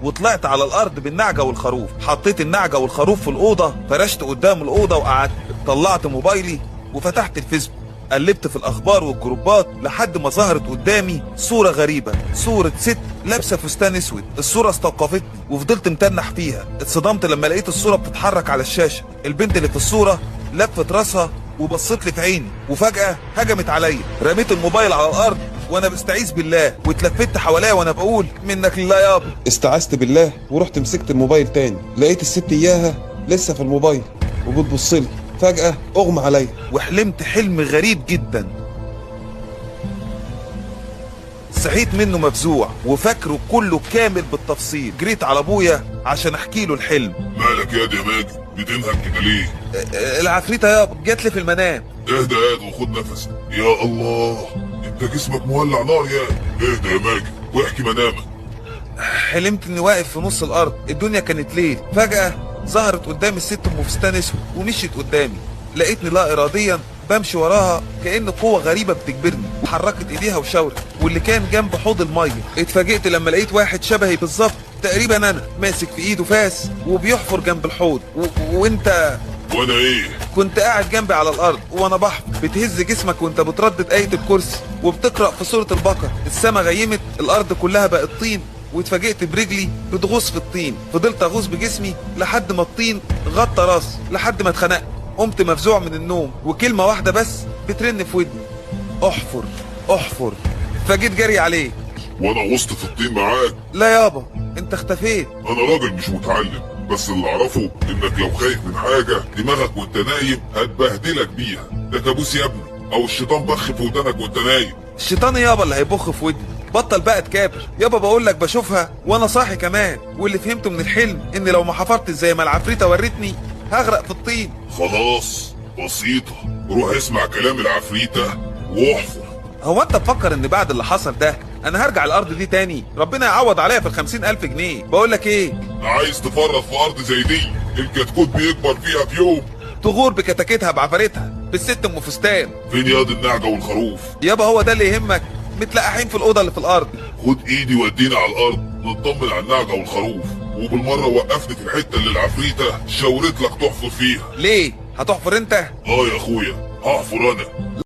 وطلعت على الارض بالنعجة والخروف. حطيت النعجة والخروف في الاوضة، فرشت قدام الاوضة وقعدت. طلعت موبايلي وفتحت الفيسبوك، قلبت في الاخبار والجروبات لحد ما ظهرت قدامي صورة غريبة، صورة ست لابسة فستان اسود. الصورة استوقفتني وفضلت متنح فيها. اتصدمت لما لقيت الصورة بتتحرك على الشاشة. البنت اللي في الصورة لفت راسها وبصت لي في عيني، وفجأة هجمت عليا. رميت الموبايل على الارض وانا بستعيذ بالله، واتلفت حواليا وانا بقول منك لله يابا. استعذت بالله ورحت مسكت الموبايل تاني، لقيت الست اياها لسه في الموبايل وبتبصلي. فجأة اغمى عليا وحلمت حلم غريب جدا، صحيت منه مفزوع وفاكره كله كامل بالتفصيل. جريت على ابويا عشان احكي له الحلم. مالك يا ماجد بتنهك كده ليه؟ العفريتة يابا جات لي في المنام. اهدى وخد نفس. يا الله، انت جسمك مولع نار اهدى يا ماجد واحكي منامك. حلمت اني واقف في نص الارض، الدنيا كانت ليل. فجأة ظهرت قدامي الست ام فستان اسود ومشيت قدامي. لقيتني لا اراديا بمشي وراها كأن قوة غريبة بتجبرني، وحركت ايديها وشاورت. واللي كان جنب حوض المية. اتفاجئت لما لقيت واحد شبهي بالظبط، تقريبا انا، ماسك في ايده فاس وبيحفر جنب الحوض. وانت وانا ايه؟ كنت قاعد جنبي على الارض وانا بحفر، بتهز جسمك وانت بتردد آية الكرسي وبتقرأ في سورة البقرة. السما غيمت، الارض كلها بقت طين، واتفاجئت برجلي بتغوص في الطين. فضلت اغوص بجسمي لحد ما الطين غطى راسي لحد ما اتخنقت. قمت مفزوع من النوم وكلمة واحدة بس بترن في ودني: احفر احفر. فجيت جري عليك. وانا غصت في الطين معاك؟ لا يابا، انت اختفيت. انا راجل مش متعلم، بس اللي اعرفه انك لو خايف من حاجة دماغك وانت نايم هتبهدلك بيها. ده كابوس يا ابني، او الشيطان بخ في ودانك وانت نايم. الشيطان يابا اللي هيبخ في ودني. بطل بقى تكابر يابا، بقول لك بشوفها وانا صاحي كمان. واللي فهمته من الحلم ان لو ما حفرتش زي ما العفريتة ورتني هغرق في الطين. خلاص بسيطة، روح اسمع كلام العفريتة واحفر. هو انت تفكر ان بعد اللي حصل ده انا هرجع الارض دي تاني؟ ربنا يعوض عليا في 50,000 جنيه. بقول لك ايه، عايز تفرط في ارض زي دي؟ الكتكوت بيكبر فيها في يوم. تغور بكتاكيتها بعفرتها بالست ام فستان. فين ياض النعجة والخروف؟ يابا هو ده اللي يهمك؟ متلقحين في الاوضه اللي في الارض. خد ايدي ودينا على الارض نطمن على النعجة والخروف، وبالمرة وقفني في الحتة اللي العفريتة شاورت لك تحفر فيها. ليه؟ هتحفر انت؟ اه يا اخويا هحفر انا.